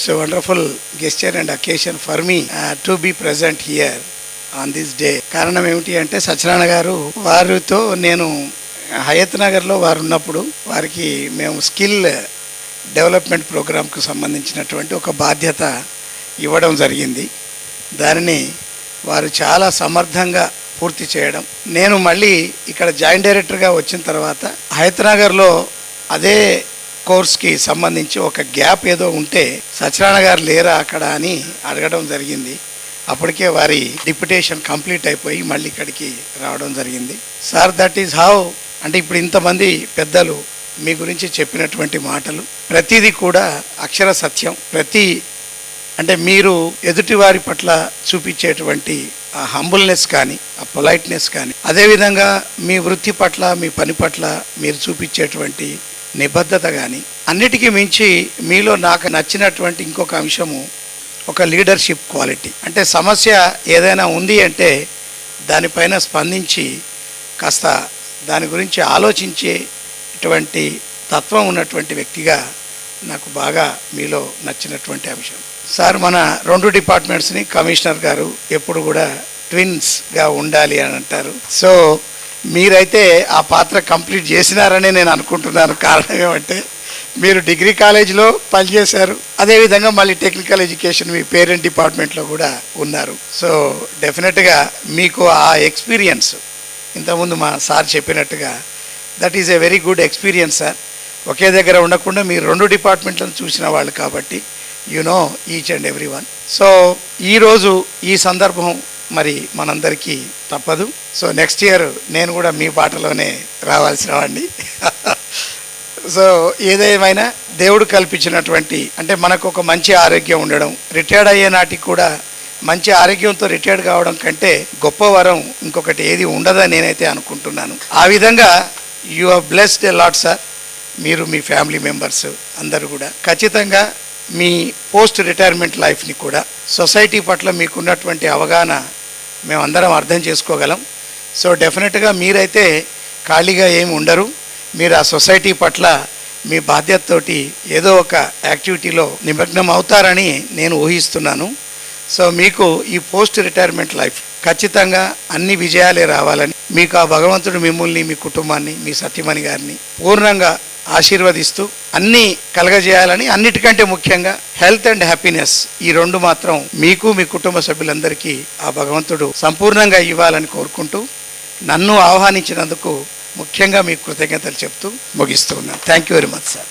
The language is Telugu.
It's a wonderful gesture and occasion for me to be present here on this day. కారణం ఏమిటి అంటే సత్యనారాయణ గారు వారితో నేను హయత్ నగర్లో వారు ఉన్నప్పుడు వారికి మేము స్కిల్ డెవలప్మెంట్ ప్రోగ్రామ్కు సంబంధించినటువంటి ఒక బాధ్యత ఇవ్వడం జరిగింది. దానిని వారు చాలా సమర్థంగా పూర్తి చేయడం, నేను మళ్ళీ ఇక్కడ జాయింట్ డైరెక్టర్గా వచ్చిన తర్వాత హయత్ నగర్లో అదే కోర్స్కి సంబంధించి ఒక గ్యాప్ ఏదో ఉంటే సత్యనారాయణ గారు లేరా అక్కడ అని అడగడం జరిగింది. అప్పటికే వారి డిప్యుటేషన్ కంప్లీట్ అయిపోయి మళ్ళీ ఇక్కడికి రావడం జరిగింది. Sir, that is how. అంటే ఇప్పుడు ఇంతమంది పెద్దలు మీ గురించి చెప్పినటువంటి మాటలు ప్రతిదీ కూడా అక్షర సత్యం. అంటే మీరు ఎదుటివారి పట్ల చూపించేటువంటి ఆ హంబుల్నెస్ కానీ, ఆ పొలైట్నెస్ కానీ, అదేవిధంగా మీ వృత్తి పట్ల, మీ పని పట్ల మీరు చూపించేటువంటి నిబద్ధత కానీ, అన్నిటికీ మించి మీలో నాకు నచ్చినటువంటి ఇంకొక అంశము ఒక లీడర్షిప్ క్వాలిటీ. అంటే సమస్య ఏదైనా ఉంది అంటే దానిపైన స్పందించి కాస్త దాని గురించి ఆలోచించేటువంటి తత్వం ఉన్నటువంటి వ్యక్తిగా నాకు బాగా మీలో నచ్చినటువంటి అంశం. సార్, మన 2 డిపార్ట్మెంట్స్ని కమిషనర్ గారు ఎప్పుడు కూడా ట్విన్స్గా ఉండాలి అని అంటారు. సో మీరైతే ఆ పాత్ర కంప్లీట్ చేసినారని నేను అనుకుంటున్నాను. కారణం ఏమంటే మీరు డిగ్రీ కాలేజీలో పనిచేశారు, అదేవిధంగా మళ్ళీ టెక్నికల్ ఎడ్యుకేషన్ మీ పేరెంట్ డిపార్ట్మెంట్లో కూడా ఉన్నారు. సో డెఫినెట్గా మీకు ఆ ఎక్స్పీరియన్స్ ఇంతకుముందు మా సార్ చెప్పినట్టుగా that is a very good experience sir. ఒకే దగ్గర ఉండకుండా మీరు 2 డిపార్ట్మెంట్లను చూసిన వాళ్ళు కాబట్టి you know each and every one. So ఈరోజు ఈ సందర్భం మరి మనందరికీ తప్పదు. సో నెక్స్ట్ ఇయర్ నేను కూడా మీ బాటలోనే రావాల్సిన వాడిని. సో ఏదేమైనా దేవుడు కల్పించినటువంటి, అంటే మనకు ఒక మంచి ఆరోగ్యం ఉండడం, రిటైర్డ్ అయ్యే నాటికి కూడా మంచి ఆరోగ్యంతో రిటైర్డ్ కావడం కంటే గొప్ప వరం ఇంకొకటి ఏది ఉండదని నేనైతే అనుకుంటున్నాను. ఆ విధంగా you are blessed a lot sir. మీరు, మీ ఫ్యామిలీ మెంబర్స్ అందరూ కూడా ఖచ్చితంగా మీ పోస్ట్ రిటైర్మెంట్ లైఫ్ని కూడా సొసైటీ పట్ల మీకున్నటువంటి అవగాహన మేమందరం అర్థం చేసుకోగలం. సో డెఫినెట్గా మీరైతే ఖాళీగా ఏమి ఉండరు. మీరు ఆ సొసైటీ పట్ల మీ బాధ్యతతోటి ఏదో ఒక యాక్టివిటీలో నిమగ్నం అవుతారని నేను ఊహిస్తున్నాను. సో మీకు ఈ పోస్ట్ రిటైర్మెంట్ లైఫ్ ఖచ్చితంగా అన్ని విజయాలే రావాలని, మీకు ఆ భగవంతుడు మిమ్మల్ని, మీ కుటుంబాన్ని, మీ సత్యమణి గారిని పూర్ణంగా ఆశీర్వదిస్తూ అన్నీ కలగజేయాలని, అన్నిటికంటే ముఖ్యంగా హెల్త్ అండ్ హ్యాపీనెస్, ఈ 2 మాత్రం మీకు, మీ కుటుంబ సభ్యులందరికీ ఆ భగవంతుడు సంపూర్ణంగా ఇవ్వాలని కోరుకుంటూ నన్ను ఆహ్వానించినందుకు ముఖ్యంగా మీకు కృతజ్ఞతలు చెప్తూ ముగిస్తూ ఉన్నాను. Thank you very much sir.